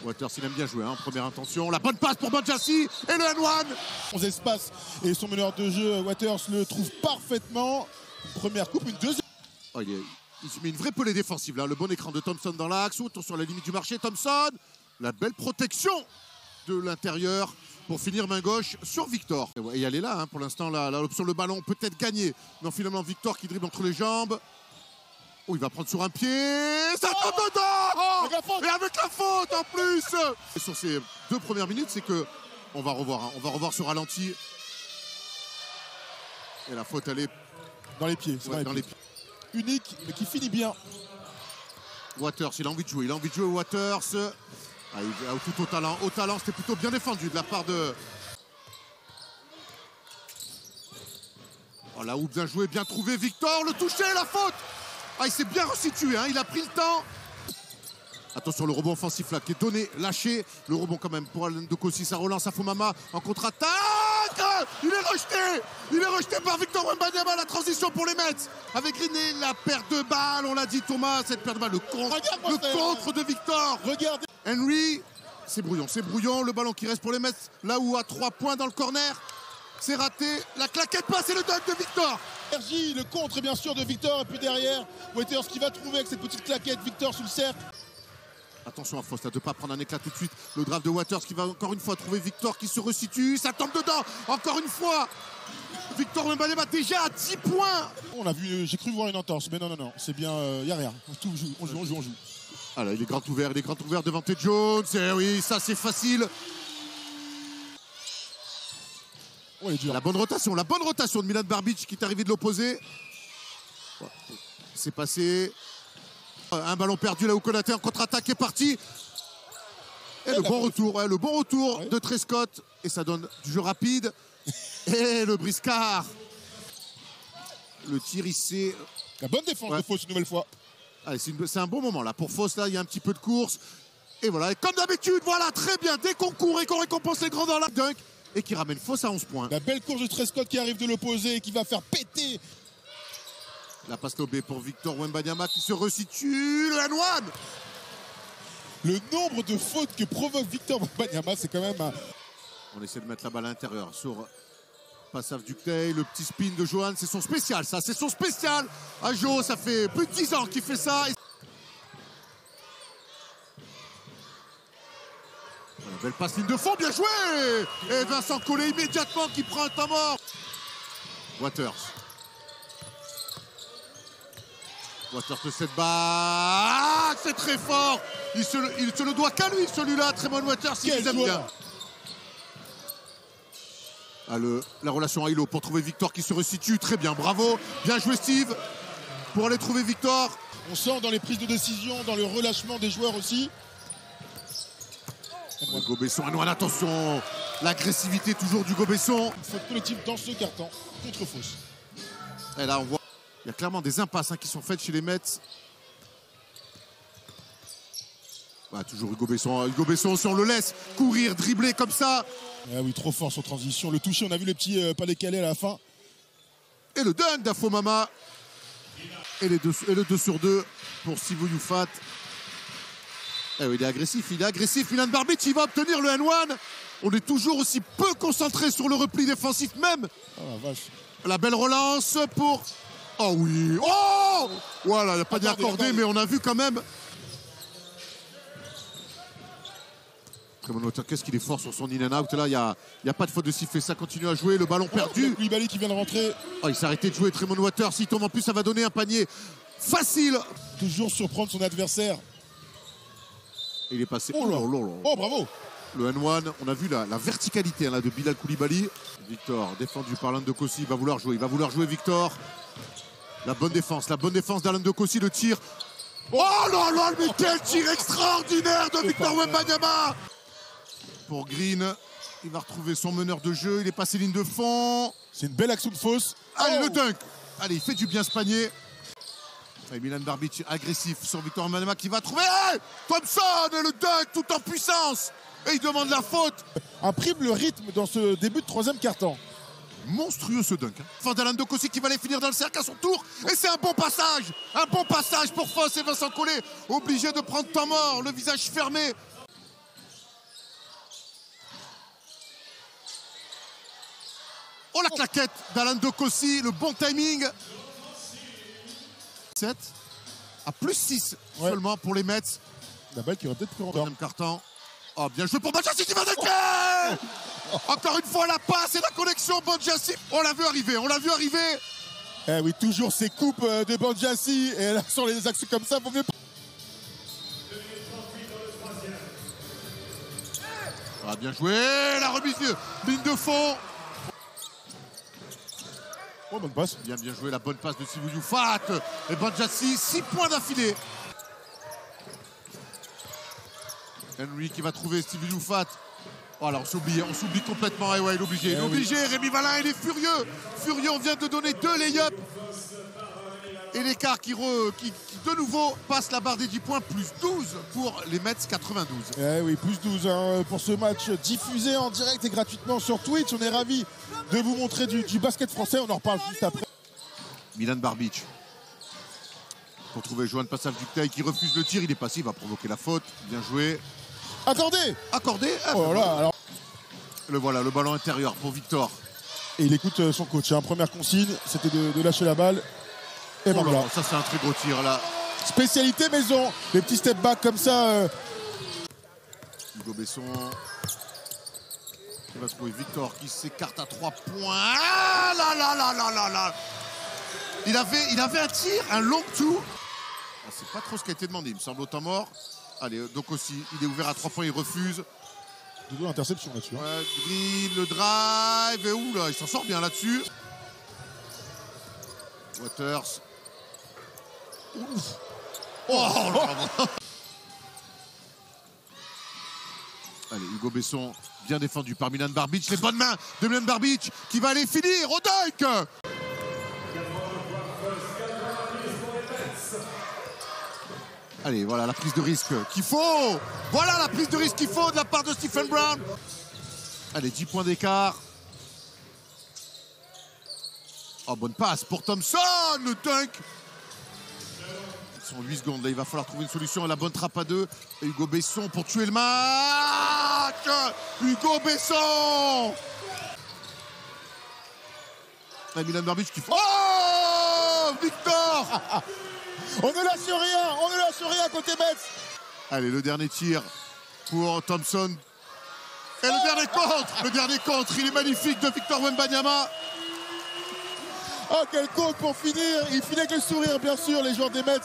Waters, il aime bien jouer, hein, première intention. La bonne passe pour Modjassi et le N1. 11 espaces et son meneur de jeu, Waters, le trouve parfaitement. Une première coupe, une deuxième. Oh, il se met une vraie pelée défensive là. Le bon écran de Thompson dans l'axe. Autour sur la limite du marché. Thompson. La belle protection de l'intérieur pour finir main gauche sur Victor. Et elle est là hein, pour l'instant. L'option le ballon peut-être gagné. Non, finalement Victor qui dribble entre les jambes. Oh, il va prendre sur un pied. Ça tombe dedans. Et avec la faute en plus. Et sur ces 2 premières minutes, c'est que on va revoir. Hein, on va revoir ce ralenti. Et la faute, elle est dans les pieds. Ouais, dans les pieds. Unique, mais qui finit bien. Waters, il a envie de jouer. Il a envie de jouer Waters. Ah, il a tout au talent. Au talent, c'était plutôt bien défendu de la part de... Oh, là où bien joué, bien trouvé. Victor, le toucher, la faute. Ah, il s'est bien resitué, hein, il a pris le temps. Attention, le rebond offensif là qui est donné, lâché. Le rebond quand même pour Alain Ndokosi, ça relance à Fomama en contre-attaque. Il est rejeté. Il est rejeté par Victor Wembanyama. La transition pour les Mets. Avec Griné, la perte de balle. On l'a dit Thomas, cette perte de balle. Le contre de Victor. Regardez. Henry, c'est brouillon, c'est brouillon. Le ballon qui reste pour les Mets. Là où à 3 points dans le corner. C'est raté. La claquette passe et le dunk de Victor. Le contre bien sûr de Victor. Et puis derrière, Waters qui va trouver avec cette petite claquette. Victor sous le cercle. Attention à Faust de ne pas prendre un éclat tout de suite. Le drive de Waters qui va encore une fois trouver Victor qui se resitue. Ça tombe dedans. Encore une fois. Victor Wembanyama déjà à 10 points. On a vu, j'ai cru voir une entorse. Mais non. C'est bien, il n'y a rien. On joue. Ah là, il est grand ouvert devant Ted Jones. Et oui, ça c'est facile. Oh, la bonne rotation de Milan Barbic qui est arrivé de l'opposé. C'est passé. Un ballon perdu là où Konaté en contre-attaque est parti. Et le bon retour de Trescott. Et ça donne du jeu rapide. Et le briscard. Le tir ici. La bonne défense de Faust une nouvelle fois. Allez, c'est un bon moment là. Pour Faust, là, il y a un petit peu de course. Et voilà, et comme d'habitude, voilà, très bien. Dès qu'on court et qu'on récompense les grands dans la dunk. Et qui ramène Faust à 11 points. La belle course de Trescott qui arrive de l'opposé et qui va faire péter. La passe lobée pour Victor Wembanyama qui se resitue. Le N1. Le nombre de fautes que provoque Victor Wembanyama, c'est quand même... On essaie de mettre la balle à l'intérieur sur Passav Ductey. Le petit spin de Johan, c'est son spécial, ça. C'est son spécial. À Jo, ça fait plus de 10 ans qu'il fait ça. Une belle passe ligne de fond, bien joué. Et Vincent Collet immédiatement qui prend un temps mort. Waters de cette balle. Ah, c'est très fort. Il se le doit qu'à lui, celui-là, Tremont Waters, il les aime bien. Ah, la relation à Hilo pour trouver Victor qui se resitue. Très bien, bravo. Bien joué Steve pour aller trouver Victor. On sent dans les prises de décision, dans le relâchement des joueurs aussi. Gobesson, attention. L'agressivité toujours du Gobesson. Faute collective dans ce carton contre Faust. Et là, on voit. Il y a clairement des impasses qui sont faites chez les Mets. Toujours Hugo Besson, si on le laisse courir, dribbler comme ça. Ah oui, trop fort sur transition. Le toucher, on a vu les petits pas décalés à la fin. Et le dunk d'Afomama. Et le 2 sur 2 pour Sivu Youfat. Oui, il est agressif. Milan Barbic, il va obtenir le N1. On est toujours aussi peu concentré sur le repli défensif même. Oh la vache. La belle relance pour... Oh oui. Oh voilà, il n'y a pas d'accordé, mais on a vu quand même. Qu'est-ce qu'il est fort sur son in and out. Là, il n'y a pas de faute de sifflet. Ça continue à jouer. Le ballon perdu. Koulibaly qui vient de rentrer. Oh, il s'est arrêté de jouer. Tremont Waters, s'il tombe en plus, ça va donner un panier facile. Toujours surprendre son adversaire. Il est passé. Oh, bravo. Le N1, on a vu la verticalité là, de Bilal Koulibaly. Victor, défendu par Alain Ndokosi, il va vouloir jouer Victor. La bonne défense d'Alain Ndokosi, le tir. Oh là là, mais quel tir extraordinaire de Victor Wembanyama. Pour Green, il va retrouver son meneur de jeu, il est passé ligne de fond. C'est une belle action de Faust. Allez, le dunk. Allez, il fait du bien ce panier. Et Milan Barbic agressif sur Victor Wembanyama qui va trouver Thompson et le dunk tout en puissance. Et il demande la faute. Imprime le rythme dans ce début de troisième quart-temps. Monstrueux ce dunk. Fin d'Alain Ndokosi qui va les finir dans le cercle à son tour. Et c'est un bon passage. Un bon passage pour Faust et Vincent Collet. Obligé de prendre temps mort, le visage fermé. Oh, la claquette d'Alan Dokossi, le bon timing. 7 à plus 6 seulement pour les Mets. La balle qui aurait peut-être pris en dehors. Deuxième carton. Oh, bien joué pour Bonjassi qui va dunker. Encore une fois, la passe et la connexion. Bonjassi, on l'a vu arriver, on l'a vu arriver. Eh oui, toujours ces coupes de Bonjassi. Et là, sur les axes comme ça, vaut mieux. Ah, bien joué, la remise ligne de fond. Oh, bonne passe. Bien joué, la bonne passe de Sivou Youfat. Et Bonjassi, 6 points d'affilée. Henry qui va trouver Sivou Youfat. Oh, alors on s'oublie complètement. Et ouais, il est obligé. Il est obligé. Oui. Rémi Valin, il est furieux. Furieux, on vient de donner 2 lay-ups. Et l'écart qui de nouveau passe la barre des 10 points, plus 12 pour les Mets 92. Eh oui, plus 12 hein, pour ce match diffusé en direct et gratuitement sur Twitch. On est ravis de vous montrer du basket français. On en reparle juste après. Milan Barbic. Pour trouver Johan Passav-Ductail qui refuse le tir. Il est passif, il va provoquer la faute. Bien joué. Accordé. Oh là, alors. Le voilà, le ballon intérieur pour Victor. Et il écoute son coach. Hein. Première consigne, c'était de lâcher la balle. Et oh là, ça c'est un très gros tir là. Spécialité maison. Les petits step back comme ça. Hugo Besson. Il va trouver Victor qui s'écarte à 3 points. Ah là là là là là là. Il avait un tir, un long two. Ah, c'est pas trop ce qui a été demandé, il me semble, au temps mort. Allez, donc aussi, il est ouvert à 3 points, il refuse. De l'interception là-dessus. Hein. Ouais, Green, le drive, et où là, il s'en sort bien là-dessus. Waters. Ouf. Oh là. Allez, Hugo Besson, bien défendu par Milan Barbic. Les bonnes mains de Milan Barbic qui va aller finir au dunk. Allez, voilà la prise de risque qu'il faut. Voilà la prise de risque qu'il faut de la part de Stephen Brown. Allez, 10 points d'écart. Oh, bonne passe pour Thompson, le dunk. Ils sont 8 secondes, là il va falloir trouver une solution à la bonne trappe à 2. Et Hugo Besson pour tuer le match. Hugo Besson. Et Milan Barbic qui fait... Oh, Victor. On ne lâche rien côté Mets. Allez, le dernier tir pour Thompson. Et le dernier contre, il est magnifique de Victor Wembanyama. Oh, quel compte pour finir. Il finit avec le sourire, bien sûr, les joueurs des Mets.